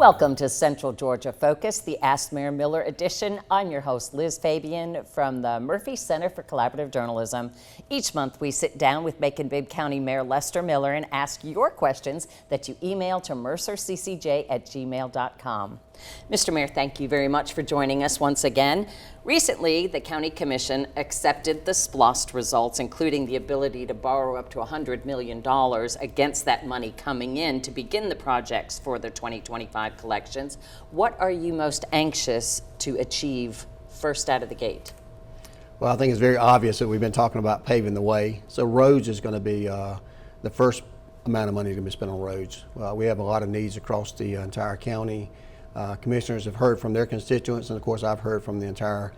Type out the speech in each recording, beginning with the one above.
Welcome to Central Georgia Focus, the Ask Mayor Miller edition. I'm your host, Liz Fabian, from the Murphy Center for Collaborative Journalism. Each month, we sit down with Macon-Bibb County Mayor Lester Miller and ask your questions that you email to mercerccj@gmail.com. Mr. Mayor, thank you very much for joining us once again. Recently, the County Commission accepted the SPLOST results, including the ability to borrow up to $100 million against that money coming in to begin the projects for the 2025 collections. What are you most anxious to achieve first out of the gate? Well, I think it's very obvious that we've been talking about paving the way. So roads is going to be the first amount of money going to be spent on roads. We have a lot of needs across the entire county. Commissioners have heard from their constituents, and of course I've heard from the entire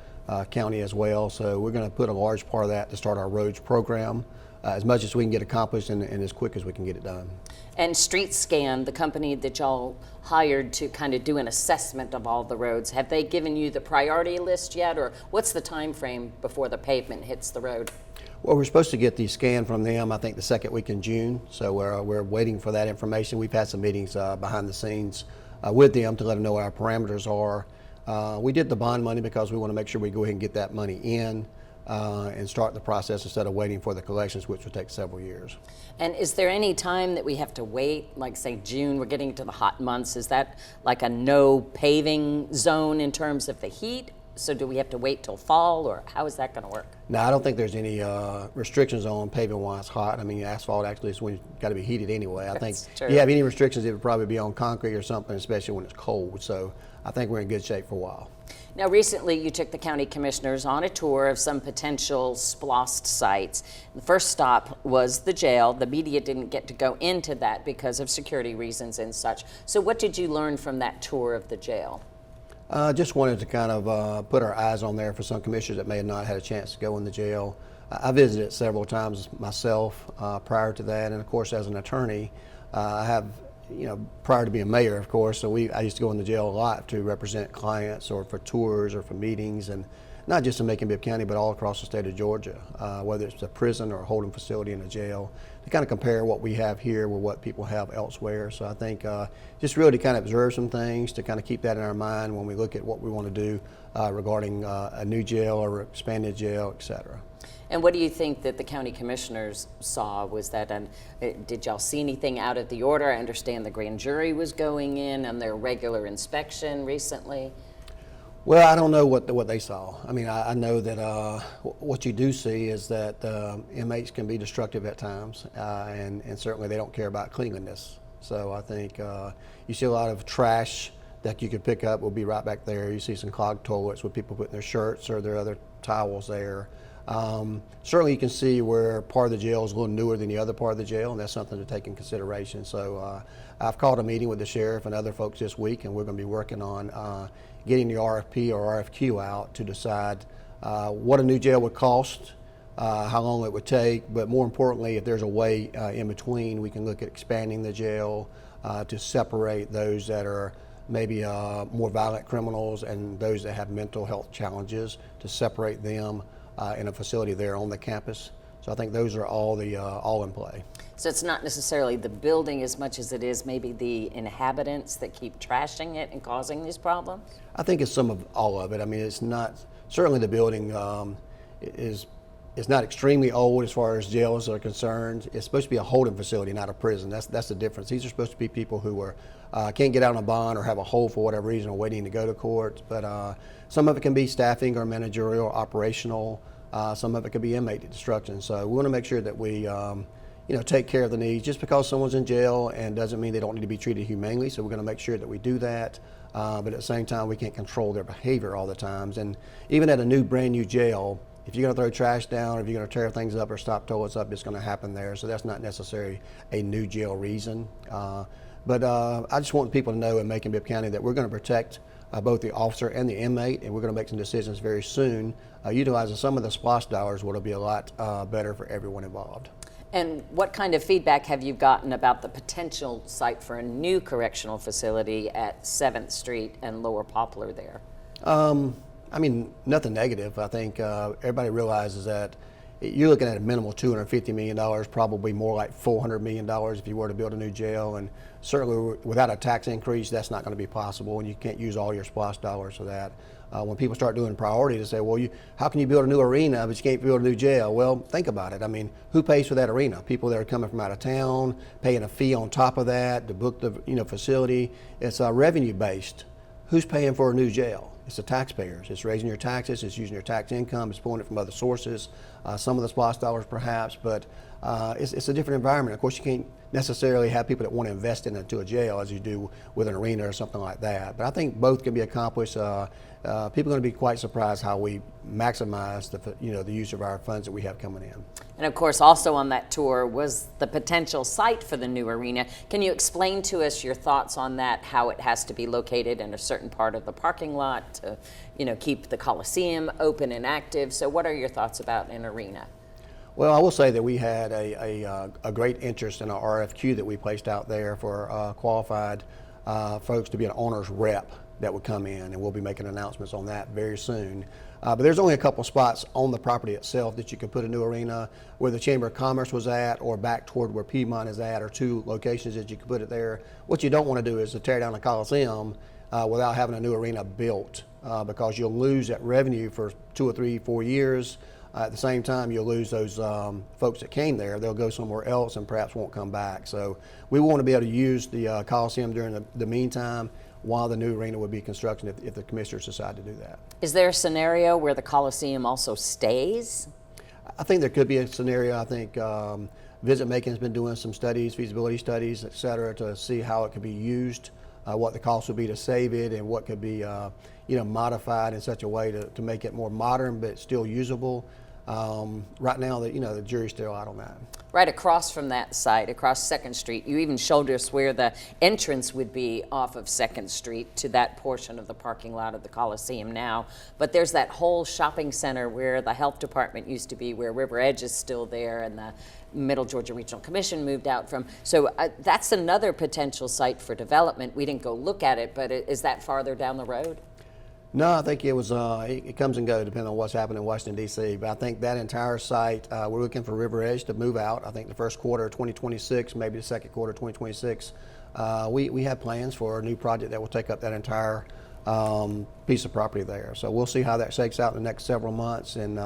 county as well. So we're going to put a large part of that to start our roads program as much as we can get accomplished and as quick as we can get it done. And StreetScan, the company that y'all hired to kind of do an assessment of all the roads, have they given you the priority list yet, or what's the time frame before the pavement hits the road? Well, we're supposed to get the scan from them, I think, the second week in June. So we're waiting for that information. We've had some meetings behind the scenes with them to let them know what our parameters are. We did the bond money because we want to make sure we go ahead and get that money in and start the process instead of waiting for the collections, which will take several years. And is there any time that we have to wait, like say June, we're getting into the hot months, is that like a no paving zone in terms of the heat? So do we have to wait till fall, or how is that going to work? No, I don't think there's any restrictions on paving while it's hot. I mean, asphalt actually is when you've got to be heated anyway. I think if you have any restrictions, it would probably be on concrete or something, especially when it's cold. So I think we're in good shape for a while. Now, recently you took the county commissioners on a tour of some potential SPLOST sites. The first stop was the jail. The media didn't get to go into that because of security reasons and such. So what did you learn from that tour of the jail? Just wanted to kind of put our eyes on there for some commissioners that may have not had a chance to go in the jail. I visited several times myself prior to that, and of course as an attorney, I have, prior to being mayor, of course, so I used to go in the jail a lot to represent clients or for tours or for meetings, and not just in Macon-Bibb County, but all across the state of Georgia, whether it's a prison or a holding facility in a jail, to kind of compare what we have here with what people have elsewhere. So I think just really to kind of observe some things, to kind of keep that in our mind when we look at what we want to do regarding a new jail or expanded jail, et cetera. And what do you think that the county commissioners saw? Was that did y'all see anything out of the order? I understand the grand jury was going in on their regular inspection recently. Well, I don't know what they saw. I mean, I know that what you do see is that inmates can be destructive at times, and certainly they don't care about cleanliness. So I think you see a lot of trash that you could pick up will be right back there. You see some clogged toilets with people putting their shirts or their other towels there. Certainly you can see where part of the jail is a little newer than the other part of the jail, and that's something to take in consideration. So I've called a meeting with the sheriff and other folks this week, and we're going to be working on getting the RFP or RFQ out to decide what a new jail would cost, how long it would take, but more importantly, if there's a way in between, we can look at expanding the jail to separate those that are maybe more violent criminals and those that have mental health challenges, to separate them in a facility there on the campus. So I think those are all in play. So it's not necessarily the building as much as it is maybe the inhabitants that keep trashing it and causing these problems? I think it's some of all of it. I mean, it's not, certainly the building is not extremely old as far as jails are concerned. It's supposed to be a holding facility, not a prison. That's the difference. These are supposed to be people who are can't get out on a bond or have a hold for whatever reason or waiting to go to court. But some of it can be staffing or managerial, operational. Some of it could be inmate destruction. So we want to make sure that we take care of the needs. Just because someone's in jail and doesn't mean they don't need to be treated humanely. So we're going to make sure that we do that. But at the same time, we can't control their behavior all the times. And even at a brand new jail, if you're going to throw trash down, or if you're going to tear things up or stop toilets up, it's going to happen there. So that's not necessarily a new jail reason. But I just want people to know in Macon-Bibb County that we're going to protect both the officer and the inmate, and we're going to make some decisions very soon, utilizing some of the SPLOST dollars, which will be a lot better for everyone involved. And what kind of feedback have you gotten about the potential site for a new correctional facility at 7th Street and Lower Poplar there? I mean, nothing negative. I think everybody realizes that you're looking at a minimal $250 million, probably more like $400 million if you were to build a new jail. And certainly without a tax increase, that's not going to be possible, and you can't use all your SPLOST dollars for that. When people start doing priority to say, well, how can you build a new arena but you can't build a new jail? Well, think about it. I mean, who pays for that arena? People that are coming from out of town, paying a fee on top of that to book the facility. It's revenue based. Who's paying for a new jail? It's the taxpayers. It's raising your taxes. It's using your tax income. It's pulling it from other sources. Some of the SPLOST dollars perhaps, but it's a different environment. Of course, you can't necessarily have people that want to invest into a jail as you do with an arena or something like that. But I think both can be accomplished. People are going to be quite surprised how we maximize the use of our funds that we have coming in. And of course, also on that tour was the potential site for the new arena. Can you explain to us your thoughts on that, how it has to be located in a certain part of the parking lot to, keep the Coliseum open and active? So what are your thoughts about an arena? Well, I will say that we had a great interest in our RFQ that we placed out there for qualified folks to be an owner's rep that would come in, and we'll be making announcements on that very soon. But there's only a couple spots on the property itself that you can put a new arena, where the Chamber of Commerce was at or back toward where Piedmont is at, or two locations that you can put it there. What you don't want to do is to tear down the Coliseum without having a new arena built, because you'll lose that revenue for 2 or 3, 4 years. At the same time, you'll lose those folks that came there. They'll go somewhere else and perhaps won't come back. So we want to be able to use the Coliseum during the meantime, while the new arena would be constructed if the commissioners decide to do that. Is there a scenario where the Coliseum also stays? I think there could be a scenario. I think Visit Macon has been doing some studies, feasibility studies, et cetera, to see how it could be used, what the cost would be to save it, and what could be modified in such a way to make it more modern but still usable. Right now, the jury's still out on that. Right across from that site, across 2nd Street, you even showed us where the entrance would be off of 2nd Street to that portion of the parking lot of the Coliseum now. But there's that whole shopping center where the health department used to be, where River Edge is still there, and the Middle Georgia Regional Commission moved out from. So that's another potential site for development. We didn't go look at it, but is that farther down the road? No, I think it was. It comes and goes depending on what's happening in Washington, D.C. But I think that entire site, we're looking for River Edge to move out. I think the first quarter of 2026, maybe the second quarter of 2026. We have plans for a new project that will take up that entire piece of property there. So we'll see how that shakes out in the next several months, and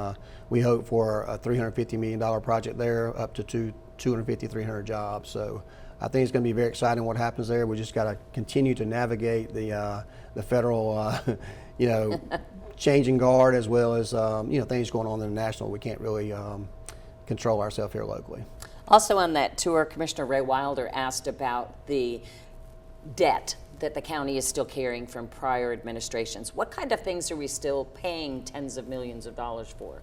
we hope for a $350 million project there, up to 250, 300 jobs. So I think it's going to be very exciting what happens there. We just got to continue to navigate the federal, changing guard, as well as things going on in the national. We can't really control ourselves here locally. Also on that tour, Commissioner Ray Wilder asked about the debt that the county is still carrying from prior administrations. What kind of things are we still paying tens of millions of dollars for?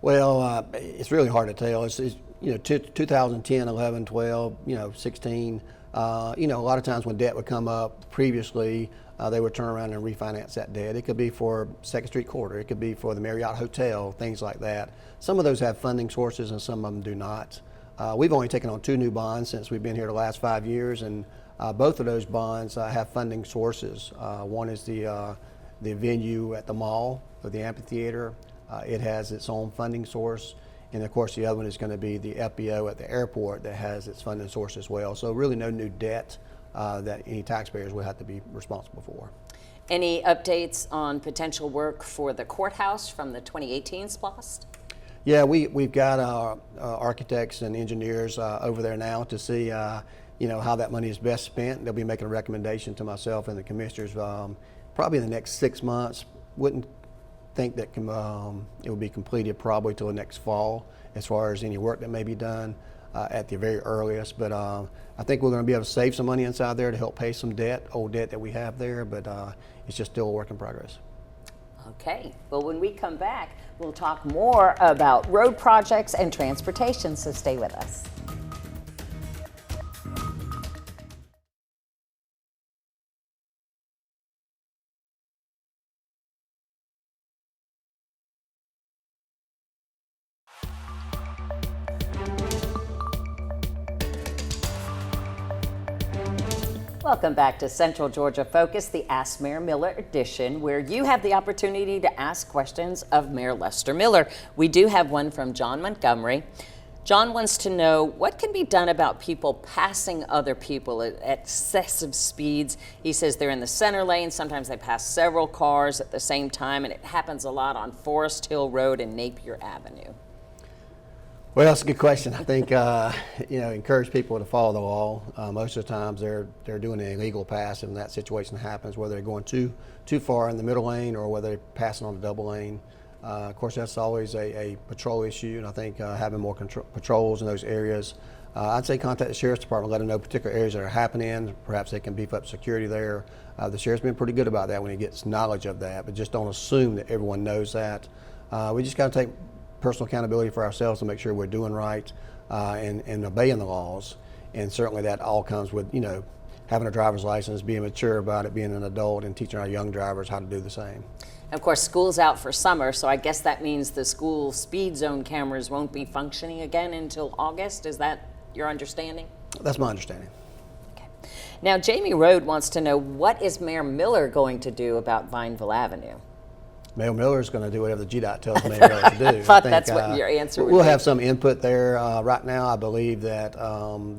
Well, it's really hard to tell. It's 2010, 11, 12, 16. A lot of times when debt would come up previously, they would turn around and refinance that debt. It could be for 2nd Street Corridor. It could be for the Marriott Hotel, things like that. Some of those have funding sources and some of them do not. We've only taken on 2 new bonds since we've been here the last 5 years, and both of those bonds have funding sources. One is the venue at the mall, or the amphitheater. It has its own funding source. And of course, the other one is going to be the FBO at the airport that has its funding source as well. So really no new debt that any taxpayers will have to be responsible for. Any updates on potential work for the courthouse from the 2018 SPLOST? Yeah, we've got our architects and engineers over there now to see how that money is best spent. They'll be making a recommendation to myself and the commissioners probably in the next 6 months. Wouldn't think that it will be completed probably till the next fall as far as any work that may be done at the very earliest. But I think we're going to be able to save some money inside there to help pay some debt, old debt that we have there, but it's just still a work in progress. Okay, well, when we come back, we'll talk more about road projects and transportation, so stay with us. Welcome back to Central Georgia Focus, the Ask Mayor Miller edition, where you have the opportunity to ask questions of Mayor Lester Miller. We do have one from John Montgomery. John wants to know what can be done about people passing other people at excessive speeds. He says they're in the center lane. Sometimes they pass several cars at the same time, and it happens a lot on Forest Hill Road and Napier Avenue. Well, that's a good question. I think encourage people to follow the law. Most of the times they're doing an illegal pass, and that situation happens whether they're going too far in the middle lane or whether they're passing on the double lane. Of course, that's always a patrol issue, and I think having more patrols in those areas. I'd say contact the Sheriff's Department, let them know particular areas that are happening. Perhaps they can beef up security there. The Sheriff's been pretty good about that when he gets knowledge of that, but just don't assume that everyone knows that. We just got to take personal accountability for ourselves to make sure we're doing right and obeying the laws. And certainly that all comes with, having a driver's license, being mature about it, being an adult, and teaching our young drivers how to do the same. Of course, school's out for summer, so I guess that means the school speed zone cameras won't be functioning again until August. Is that your understanding? That's my understanding. Okay. Now, Jamie Road wants to know, what is Mayor Miller going to do about Vineville Avenue? Mayor Miller is going to do whatever the GDOT tells Mayor Miller to do. I thought that's what your answer would be. We'll have some input there. Right now, I believe that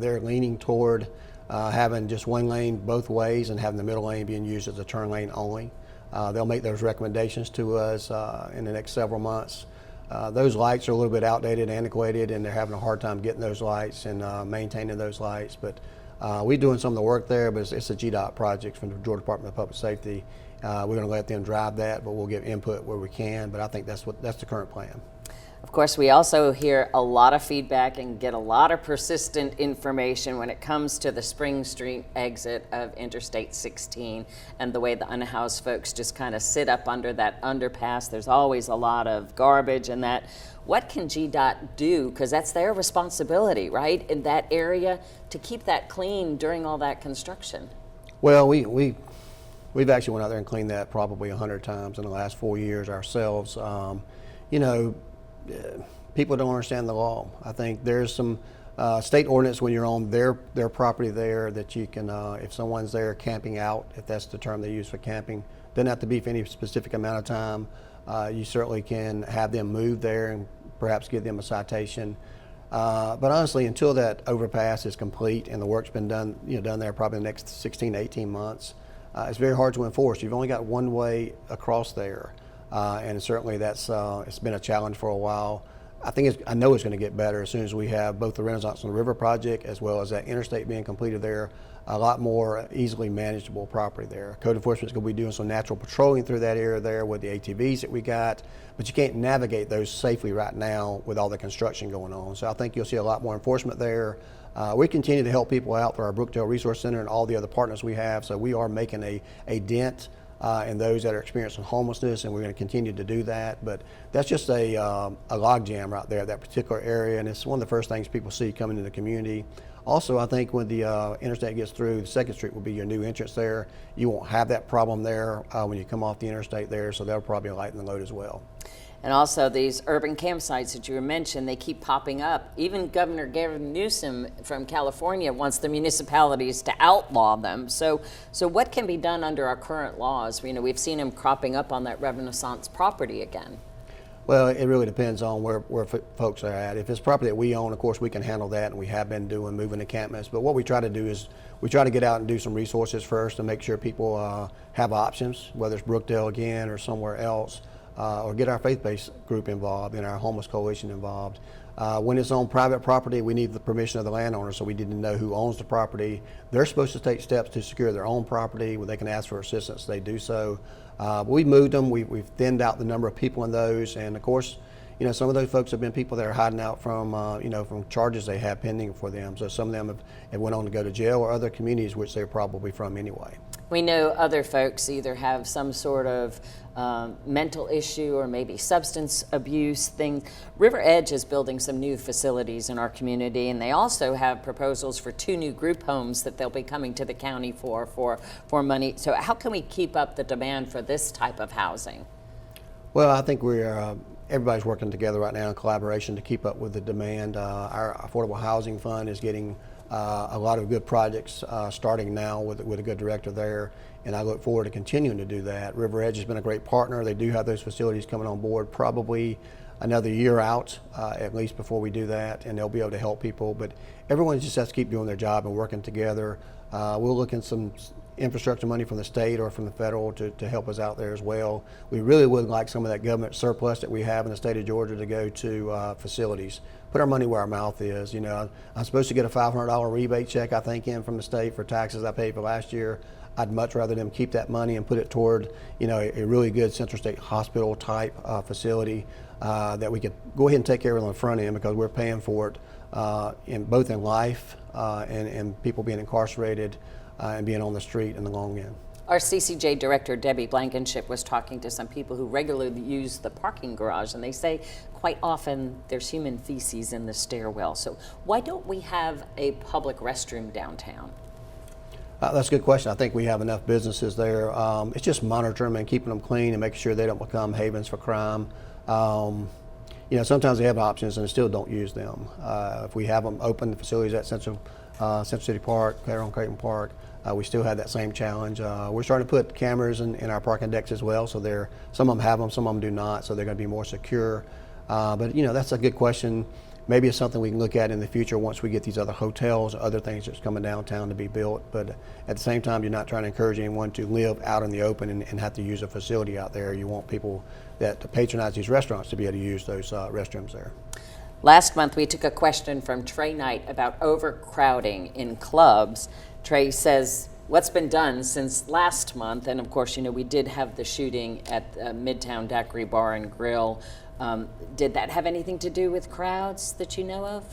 they're leaning toward having just one lane both ways and having the middle lane being used as a turn lane only. They'll make those recommendations to us in the next several months. Those lights are a little bit outdated, antiquated, and they're having a hard time getting those lights and maintaining those lights. But we're doing some of the work there, but it's a GDOT project from the Georgia Department of Public Safety. We're going to let them drive that, but we'll give input where we can. But I think that's the current plan. Of course, we also hear a lot of feedback and get a lot of persistent information when it comes to the Spring Street exit of Interstate 16 and the way the unhoused folks just kind of sit up under that underpass. There's always a lot of garbage and that. What can GDOT do? Because that's their responsibility, right, in that area, to keep that clean during all that construction. Well, we've actually went out there and cleaned that probably 100 times in the last 4 years ourselves. People don't understand the law. I think there's some state ordinance when you're on their property there that you can, if someone's there camping out, if that's the term they use for camping, doesn't have to be for any specific amount of time. You certainly can have them move there and perhaps give them a citation. But honestly, until that overpass is complete and the work's been done there probably the next 16 to 18 months, it's very hard to enforce. You've only got one way across there, and certainly that's it's been a challenge for a while. I know it's going to get better as soon as we have both the Renaissance on the River project as well as that interstate being completed there. A lot more easily manageable property there. Code enforcement is going to be doing some natural patrolling through that area there with the ATVs that we got, but you can't navigate those safely right now with all the construction going on. So I think you'll see a lot more enforcement there. We continue to help people out through our Brookdale Resource Center and all the other partners we have. So we are making a dent in those that are experiencing homelessness, and we're going to continue to do that. But that's just a log jam right there, that particular area, and it's one of the first things people see coming into the community. Also, I think when the interstate gets through, 2nd Street will be your new entrance there. You won't have that problem there when you come off the interstate there, so that'll probably lighten the load as well. And also these urban campsites that you mentioned, they keep popping up. Even Governor Gavin Newsom from California wants the municipalities to outlaw them. So what can be done under our current laws? We've seen them cropping up on that Renaissance property again. Well, it really depends on where folks are at. If it's property that we own, of course, we can handle that, and we have been doing moving encampments. But what we try to do is we try to get out and do some resources first to make sure people have options, whether it's Brookdale again or somewhere else, or get our faith-based group involved and our homeless coalition involved. When it's on private property, we need the permission of the landowner, so we need to know who owns the property. They're supposed to take steps to secure their own property where they can ask for assistance. They do so. We've moved them. We've thinned out the number of people in those, and of course, some of those folks have been people that are hiding out from, from charges they have pending for them. So some of them have went on to go to jail or other communities which they're probably from anyway. We know other folks either have some sort of mental issue or maybe substance abuse thing. River Edge is building some new facilities in our community, and they also have proposals for 2 new group homes that they'll be coming to the county for money. So how can we keep up the demand for this type of housing? Well, I think everybody's working together right now in collaboration to keep up with the demand. Our Affordable Housing Fund is getting a lot of good projects starting now with a good director there, and I look forward to continuing to do that. River Edge has been a great partner. They do have those facilities coming on board probably another year out, at least before we do that, and they'll be able to help people. But everyone just has to keep doing their job and working together. We'll look in some infrastructure money from the state or from the federal to help us out there as well. We really would like some of that government surplus that we have in the state of Georgia to go to facilities. Put our money where our mouth is. You know, I'm supposed to get a $500 rebate check, I think, in from the state for taxes I paid for last year. I'd much rather them keep that money and put it toward, you know, a really good Central State Hospital type facility that we could go ahead and take care of on the front end, because we're paying for it both in life and people being incarcerated and being on the street in the long end. Our CCJ Director, Debbie Blankenship, was talking to some people who regularly use the parking garage, and they say quite often there's human feces in the stairwell. So why don't we have a public restroom downtown? That's a good question. I think we have enough businesses there. It's just monitoring them and keeping them clean and making sure they don't become havens for crime. You know, sometimes they have options and still don't use them. If we have them open, the facilities at Central City Park, Claire on Creighton Park, we still have that same challenge. We're starting to put cameras in our parking decks as well, so some of them have them, some of them do not, so they're going to be more secure. But you know, that's a good question. Maybe it's something we can look at in the future once we get these other hotels, other things that's coming downtown to be built. But at the same time, you're not trying to encourage anyone to live out in the open and have to use a facility out there. You want people that patronize these restaurants to be able to use those restrooms there. Last month, we took a question from Trey Knight about overcrowding in clubs. Trey says, what's been done since last month? And of course, you know, we did have the shooting at Midtown Daiquiri Bar and Grill. Did that have anything to do with crowds that you know of?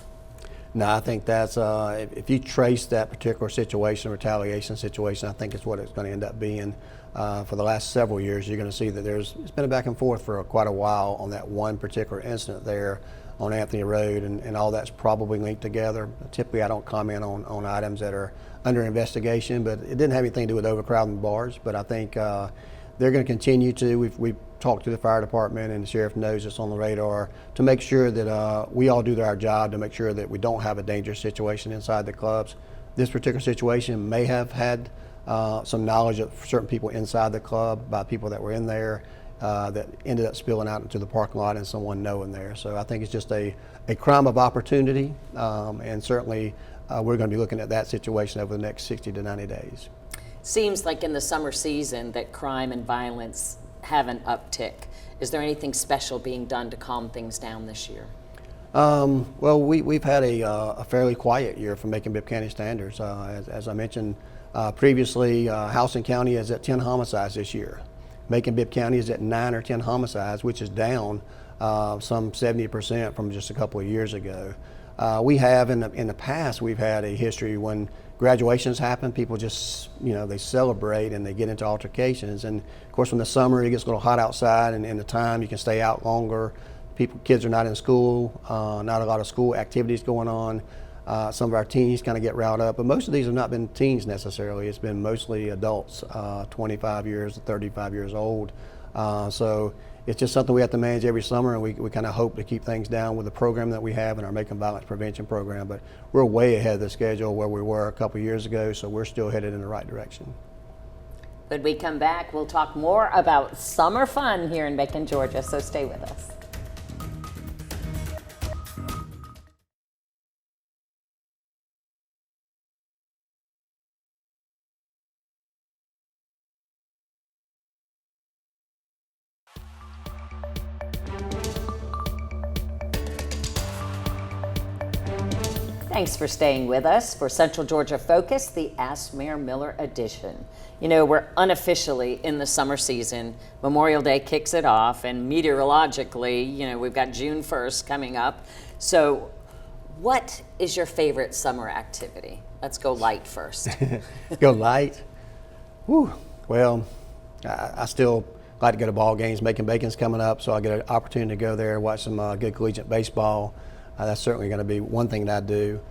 No, I think that's, if you trace that particular situation, retaliation situation, I think it's what it's going to end up being. For the last several years, you're going to see that it's been a back and forth for quite a while on that one particular incident there on Anthony Road, and all that's probably linked together. Typically, I don't comment on items that are under investigation, but it didn't have anything to do with overcrowding bars. But I think they're going to continue to. We've talked to the fire department, and the sheriff knows it's on the radar to make sure that we all do our job to make sure that we don't have a dangerous situation inside the clubs. This particular situation may have had some knowledge of certain people inside the club by people that were in there that ended up spilling out into the parking lot and someone knowing there. So I think it's just a crime of opportunity, and certainly we're going to be looking at that situation over the next 60 to 90 days. Seems like in the summer season that crime and violence have an uptick. Is there anything special being done to calm things down this year? Well, we've had a fairly quiet year from Macon-Bibb County standards. As I mentioned previously, Houston County is at 10 homicides this year. Macon-Bibb County is at 9 or 10 homicides, which is down some 70% from just a couple of years ago. We have in the past, we've had a history when graduations happen, people just, you know, they celebrate and they get into altercations. And of course, when the summer, it gets a little hot outside, and in the time you can stay out longer. Kids are not in school, not a lot of school activities going on. Some of our teens kind of get riled up, but most of these have not been teens necessarily. It's been mostly adults, 25 years to 35 years old. So it's just something we have to manage every summer, and we kind of hope to keep things down with the program that we have in our Macon Violence Prevention Program. But we're way ahead of the schedule where we were a couple years ago, so we're still headed in the right direction. When we come back, we'll talk more about summer fun here in Macon, Georgia, so stay with us. Thanks for staying with us for Central Georgia Focus, the Ask Mayor Miller edition. You know, we're unofficially in the summer season. Memorial Day kicks it off, and meteorologically, you know, we've got June 1st coming up. So what is your favorite summer activity? Let's go light first. Go light? Whew. Well, I still like to go to ball games. Macon-Bacon's coming up, so I get an opportunity to go there, watch some good collegiate baseball. That's certainly going to be one thing that I do.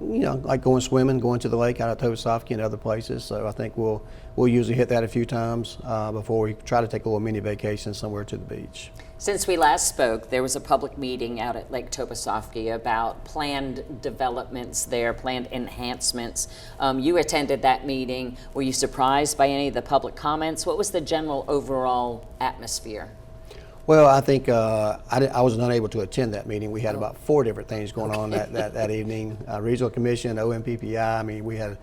like going swimming, going to the lake out at Towasoffke and other places. So I think we'll usually hit that a few times before we try to take a little mini vacation somewhere to the beach. Since we last spoke, there was a public meeting out at Lake Towasoffke about planned developments there, planned enhancements. You attended that meeting. Were you surprised by any of the public comments? What was the general overall atmosphere? Well, I think I was unable to attend that meeting. We had about 4 different things going on that evening. Regional Commission, OMPPI, I mean, we had,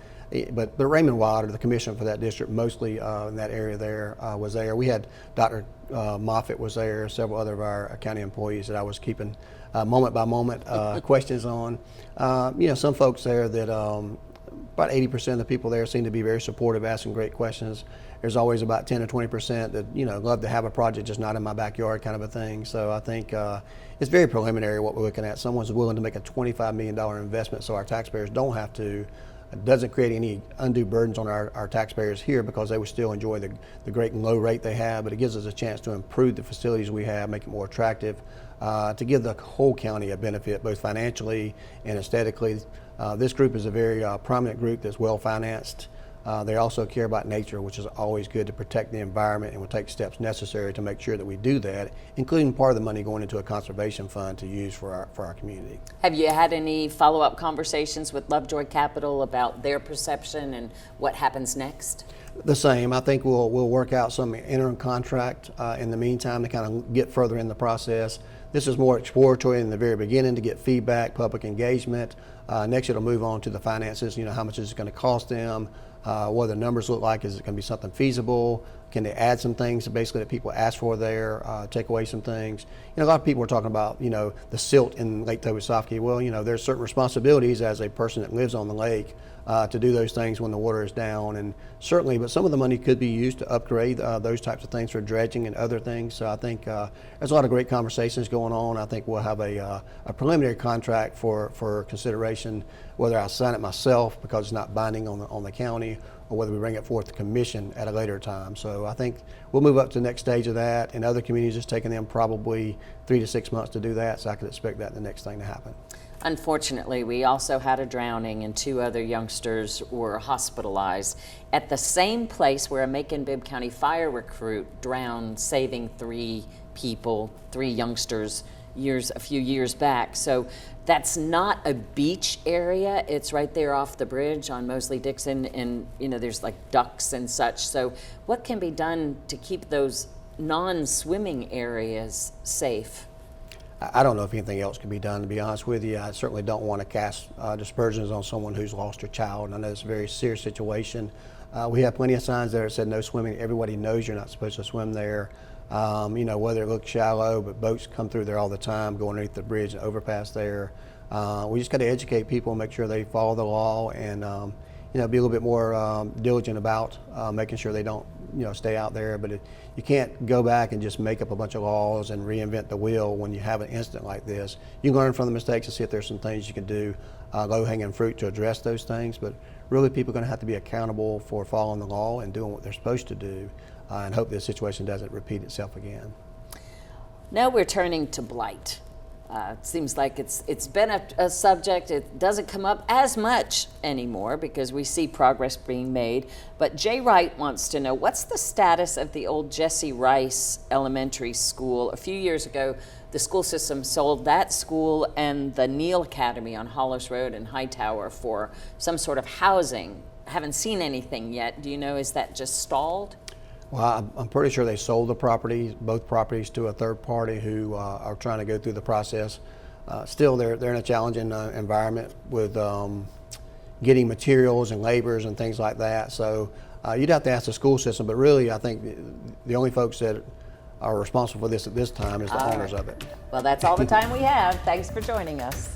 but Raymond Wilder, the commissioner for that district, mostly in that area there, was there. We had Dr. Moffitt was there, several other of our county employees that I was keeping moment by moment questions on. Some folks there that about 80% of the people there seem to be very supportive, asking great questions. There's always about 10 or 20% that, love to have a project just not in my backyard kind of a thing. So I think it's very preliminary what we're looking at. Someone's willing to make a $25 million investment so our taxpayers don't have to. It doesn't create any undue burdens on our taxpayers here because they would still enjoy the great and low rate they have, but it gives us a chance to improve the facilities we have, make it more attractive, to give the whole county a benefit, both financially and aesthetically. This group is a very prominent group that's well financed. They also care about nature, which is always good to protect the environment, and will take steps necessary to make sure that we do that, including part of the money going into a conservation fund to use for our community. Have you had any follow-up conversations with Lovejoy Capital about their perception and what happens next? The same. I think we'll work out some interim contract in the meantime to kind of get further in the process. This is more exploratory in the very beginning to get feedback, public engagement. Next, it'll move on to the finances. How much is it going to cost them? What the numbers look like? Is it going to be something feasible? Can they add some things basically that people ask for there? Take away some things. A lot of people are talking about the silt in Lake Towasoffke. Well, there's certain responsibilities as a person that lives on the lake to do those things when the water is down, and certainly, but some of the money could be used to upgrade those types of things for dredging and other things. So I think there's a lot of great conversations going on. I think we'll have a preliminary contract for consideration, whether I sign it myself because it's not binding on the county, or whether we bring it forth to commission at a later time. So I think we'll move up to the next stage of that. In other communities, it's taken them probably 3 to 6 months to do that, so I could expect that the next thing to happen. Unfortunately, we also had a drowning and 2 other youngsters were hospitalized at the same place where a Macon-Bibb County fire recruit drowned, saving 3 people, 3 youngsters a few years back. So that's not a beach area. It's right there off the bridge on Mosley-Dixon, and there's like ducks and such. So what can be done to keep those non-swimming areas safe? I don't know if anything else can be done, to be honest with you. I certainly don't want to cast dispersions on someone who's lost their child, and I know it's a very serious situation. We have plenty of signs there that said no swimming. Everybody knows you're not supposed to swim there. Whether it looks shallow, but boats come through there all the time, go underneath the bridge and overpass there. We just got to educate people and make sure they follow the law, and be a little bit more diligent about making sure they don't stay out there. But you can't go back and just make up a bunch of laws and reinvent the wheel when you have an incident like this. You can learn from the mistakes and see if there's some things you can do, low-hanging fruit to address those things. But really, people are going to have to be accountable for following the law and doing what they're supposed to do, and hope this situation doesn't repeat itself again. Now we're turning to blight. It seems like it's been a subject. It doesn't come up as much anymore because we see progress being made. But Jay Wright wants to know, what's the status of the old Jesse Rice Elementary School? A few years ago, the school system sold that school and the Neal Academy on Hollis Road in Hightower for some sort of housing. I haven't seen anything yet. Do you know, is that just stalled? Well, I'm pretty sure they sold the properties, both properties, to a third party who are trying to go through the process. Still, they're in a challenging environment with getting materials and laborers and things like that. So you'd have to ask the school system, but really I think the only folks that are responsible for this at this time is the owners of it. Well, that's all the time we have. Thanks for joining us.